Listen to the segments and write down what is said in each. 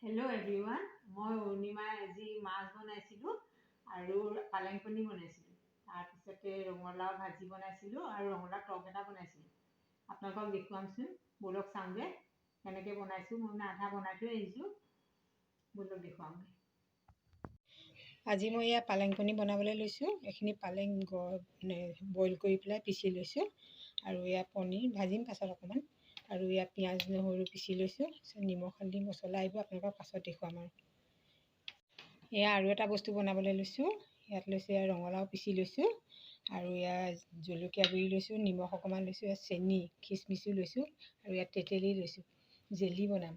Hello' everyone, মই অৰুণিমাই আজি মাছ বনাইছিলোঁ আৰু পালেং পনীৰ বনাইছিলোঁ। তাৰপিছতে ৰঙালাও ভাজি বনাইছিলোঁ আৰু ৰঙালাও টক এটা বনাইছিলোঁ। আপোনালোকক দেখুৱামচোন, ব'লক চাওঁগৈ কেনেকৈ বনাইছোঁ। মই আধা বনাই থৈ আহিছোঁ, ব'লক দেখুৱাওঁগৈ। আজি মই ইয়াত পালেং পনীৰ বনাবলৈ লৈছোঁ। এইখিনি পালেং বইল কৰি পেলাই পিচি লৈছোঁ আৰু ইয়াত পনীৰ ভাজিম পাছত অকণমান। আৰু ইয়াত পিঁয়াজ নহৰু পিচি লৈছোঁ, নিমখ হালধি মছলা এইবোৰ আপোনালোকক পাছত দেখুৱাম। আৰু এয়া আৰু এটা বস্তু বনাবলৈ লৈছোঁ। ইয়াত লৈছোঁ ৰঙালাও পিচি লৈছোঁ আৰু ইয়াত জলকীয়া গুড়ি লৈছোঁ, নিমখ অকণমান লৈছোঁ, ইয়াত চেনি খিচমিচো লৈছোঁ আৰু ইয়াত তেতেলী লৈছোঁ। জেলি বনাম,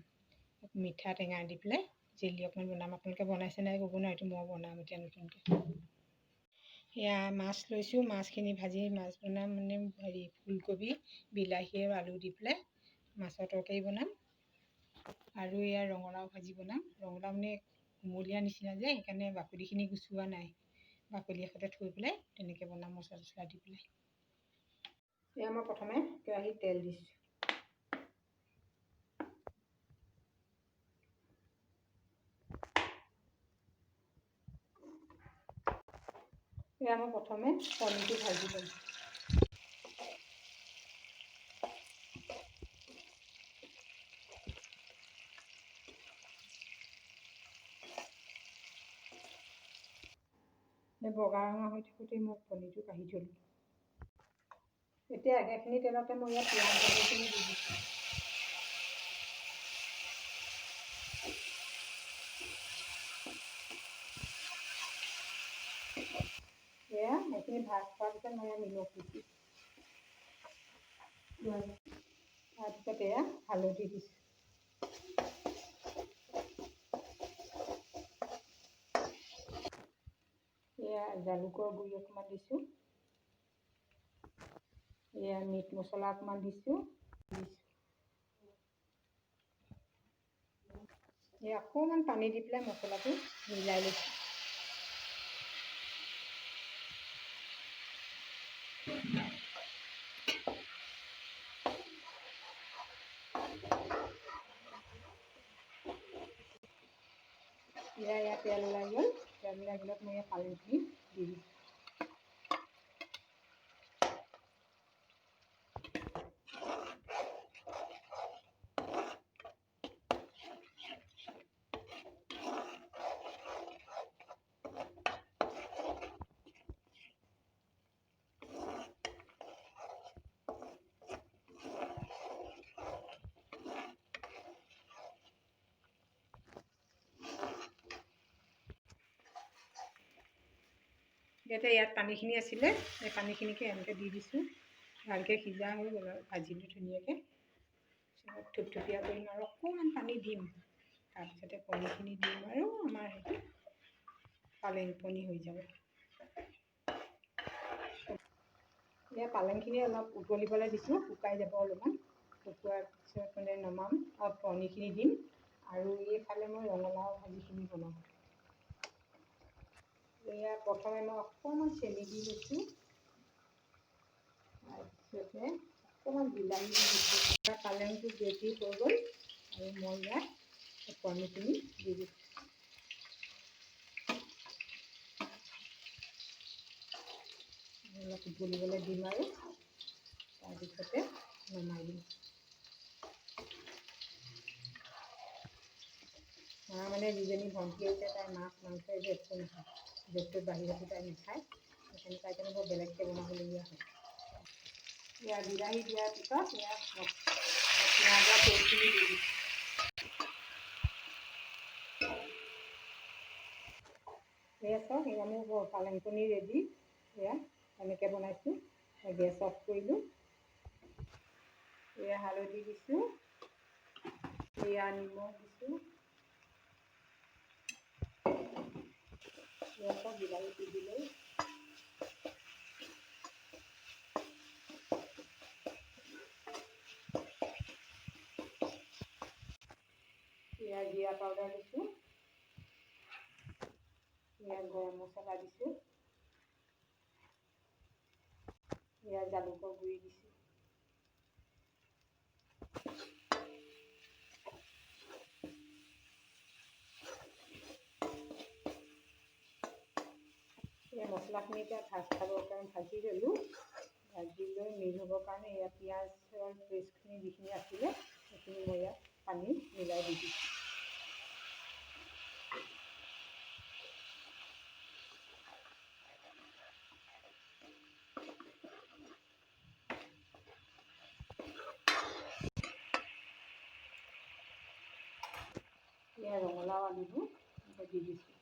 মিঠা টেঙা দি পেলাই জেলি অকণমান বনাম। আপোনালোকে বনাইছে নাই ক'ব নোৱাৰে, এইটো মই বনাম এতিয়া নতুনকৈ। এয়া মাছ লৈছোঁ, মাছখিনি ভাজি মাছ বনাম মানে ফুলকবি বিলাহী আৰু আলু দি পেলাই মাছৰ তৰকাৰী বনাম। আৰু ইয়াৰ ৰঙালাও ভাজি বনাম। ৰঙালাও মানে কুমলীয়া নিচিনা যে, সেইকাৰণে বাকলিখিনি গুচোৱা নাই, বাকলি এখতে থৈ পেলাই তেনেকৈ বনাম মছলা চছলা দি পেলাই। এয়া মই প্ৰথমে কেৰাহীত তেল দিছোঁ। এয়া মই প্ৰথমে পনীৰটো ভাজি ল'ম। বগা ৰঙা হৈ থাকোঁতেই মই পনীৰটো কাঢ়ি থ'লোঁ। এতিয়া একেখিনি তেলতে মই ইয়াত পিঁয়াজ জালুকখিনি দি দিছোঁ। এয়া এইখিনি ভাজ খোৱাৰ পিছত মই ইয়াত নিমখ দিছোঁ। তাৰপিছত এয়া হালধি দিছোঁ। এয়া জালুকৰ গুড়ি অকণমান দিছোঁ। এয়া মিট মছলা অকণমান দিছোঁ। এয়া অকণমান পানী দি পেলাই মছলাটো মিলাই লৈছোঁ। ইয়াত তেল ওলাই গ'ল। তেল ওলাই গ'লত মই ইয়াত পালেংখিনি দি দিছোঁ। ইয়াত পানীখিনি আছিলে, এই পানীখিনিকে এনেকৈ দি দিছোঁ। ভালকৈ সিজা হৈ গ'ল আৰু ভাজিলোঁ ধুনীয়াকৈ। থুপথুপীয়া কৰিম আৰু অকণমান পানী দিম। তাৰপিছতে পনীৰখিনি দিম আৰু আমাৰ সেইটো পালেং পনীৰ হৈ যাব। এয়া পালেংখিনি অলপ উতলিবলৈ দিছোঁ, শুকাই যাব অলপমান। শুকোৱাৰ পিছত মানে নমাম আৰু পনীৰখিনি দিম। আৰু এইফালে মই ৰঙালাও ভাজিখিনি বনাম। এয়া প্ৰথমে মই অকণমান চেনি দি লৈছোঁ, তাৰপিছতে অকণমান বিলাহী দি দিছোঁ। পালেংটো বেছি হৈ গ'ল আৰু মই ইয়াত পনীৰখিনি দি দিছোঁ। অলপ উতলিবলৈ দিম আৰু তাৰপিছতে নমাই দিম। মানে যিজনী ভণ্টি আছে তাই মাছ মাংস এইবোৰ একো নাখায়, য'ত বাহিৰতো তাই নাখায়, সেইকাৰণে তাই কাৰণে বৰ বেলেগকৈ বনাবলগীয়া হয়। এয়া বিলাহী দিয়াৰ পিছত এয়া পিঁয়াজৰ পেষ্টখিনি দি দিছোঁ। এয়া চাওক, এয়া মোৰ পালেং পনীৰ ৰেডি। এয়া এনেকৈ বনাইছোঁ। গেছ অফ কৰিলোঁ। এয়া হালধি দিছোঁ, এয়া নিমখ দিছোঁ। এয়া চাওক বিলাহীটো দিলোঁ। এয়া জিৰা পাউডাৰ দিছোঁ। এয়া গৰম মছলা দিছোঁ। এয়া জালুকৰ গুড়ি দিছোঁ। মছলাখিনি এতিয়া খাবৰ কাৰণে ভাজি ল'লোঁ। ভাজি লৈ মিল হ'বৰ কাৰণে এয়া পিঁয়াজৰ পেষ্টখিনি যিখিনি আছিলে সেইখিনি মই ইয়াত পানী মিলাই দি দিছোঁ। এয়া ৰঙালাও আলুবোৰ দি দিছোঁ।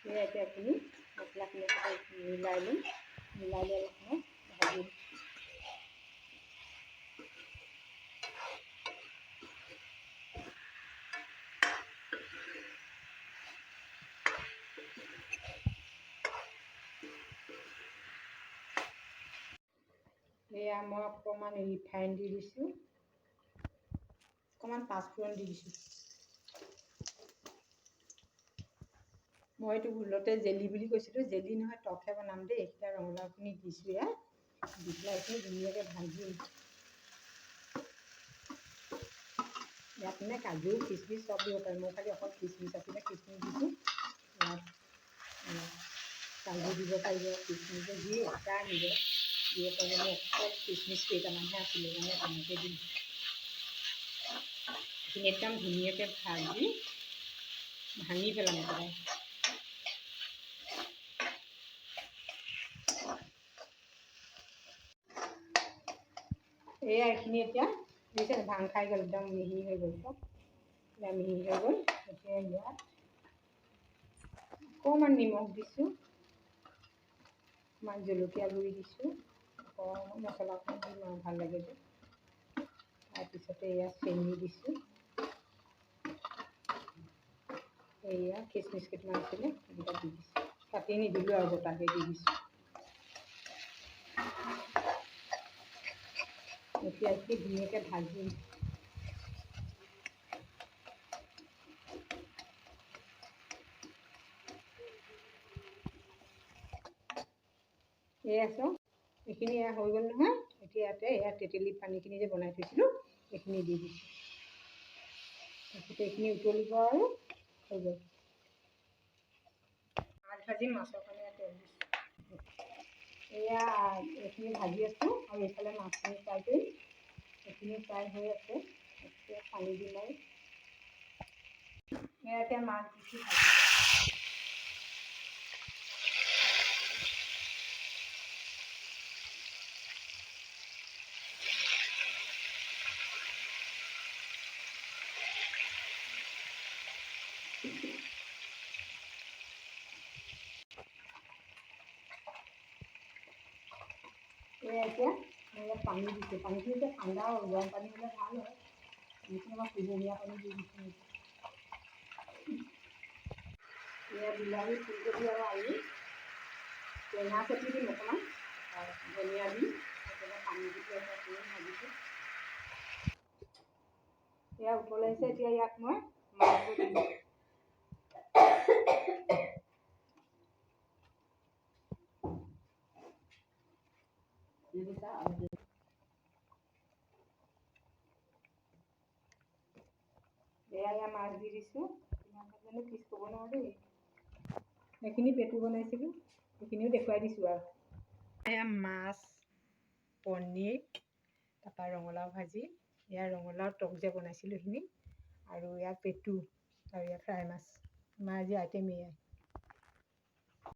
এয়া এতিয়া আপুনি মছলাখিনি মিলাই লৈ অলপ সময় ভাজিম। এয়া মই অকণমান ৰিফাইন দি দিছোঁ, অকণমান পাঁচফোৰণ দি দিছোঁ। মই এইটো ভুলতে জেলি বুলি কৈছিলোঁ, জেলি নহয় টকহে বনাম দেই। এতিয়া ৰঙালাওখিনি দিছোঁ, এয়া দি পেলাই এইখিনি ধুনীয়াকৈ ভাজিম। ইয়াত মানে কাজু কিচমিচ চব দিব পাৰে, মই খালি অকল কিচমিচ আছিলে কিচমিচ দিছোঁ। ইয়াত কাজু দিব পাৰিব, কিচমিচ যি ইচ্ছা নিজৰ দিব পাৰিব। মই অকল কিচমিচ কেইটামানহে আছিলে মানে তেনেকৈ দিম। এইখিনি একদম ধুনীয়াকৈ ভাজি ভাঙি পেলাম একেবাৰে। এয়া এইখিনি এতিয়া দিছে ভাং খাই গ'ল, একদম মিহি হৈ গ'ল, চব এতিয়া মিহি হৈ গ'ল। এতিয়া ইয়াত অকণমান নিমখ দিছোঁ, অকণমান জলকীয়া গুড়ি দিছোঁ, অকণমান মছলা অকণমান দিম আৰু ভাল লাগে যে। তাৰপিছতে এয়া চেনি দিছোঁ, এয়া কিচমিচ কেইটামান আছিলে সেইকেইটা দি দিছোঁ, কাটি নিদিলোঁ আৰু গোটাকৈ দি দিছোঁ। এতিয়া ধুনীয়াকৈ ভাজিম। এয়া চাওক এইখিনি এয়া হৈ গ'ল নহয়। এতিয়া ইয়াতে এয়া তেতেলী পানীখিনি যে বনাই থৈছিলোঁ এইখিনি দি দিছোঁ। তাৰপিছতে এইখিনি উতলিব আৰু হৈ গ'ল। মাছ ভাজি মাছৰ কাৰণে ইয়াত তেল দিছোঁ। এয়া এইখিনি ভাজি আছোঁ আৰু এইফালে মাছখিনি ফ্ৰাই কৰিম। এইখিনি ফ্ৰাই হৈ আছে, এতিয়া পানী দিম আৰু এয়া এতিয়া মাছ দিছোঁ ভাজি। এয়া এতিয়া মই ইয়াত পানী দিছোঁ, পানীখিনি এতিয়া ঠাণ্ডা হ'ল, গৰম পানী হ'লে ভাল হয়। এইখিনি মই কুহুমীয়া পানী দি দিছোঁ। এয়া বিলাহী, ফুলকবি আৰু আলু টেঙা চেপি দিম অকণমান, ধনিয়া দিম, একেবাৰে পানী দি পেলাই ভাজিছোঁ। এয়া উতলাইছে, এতিয়া ইয়াত মই মাছবোৰ দিম। এয়া মাছ দি দিছোঁ, জানো পিছ ক'ব নোৱাৰোঁ দেই। এইখিনি পেটু বনাইছিলোঁ সেইখিনিও দেখুৱাই দিছোঁ আৰু এয়া মাছ, পনীৰ, তাৰপৰা ৰঙালাও ভাজি, এয়া ৰঙালাও টক যে বনাইছিলোঁ সেইখিনি, আৰু ইয়াত পেটু, আৰু ইয়াত ফ্ৰাই মাছ। আমাৰ আজি আইটেম এয়াই।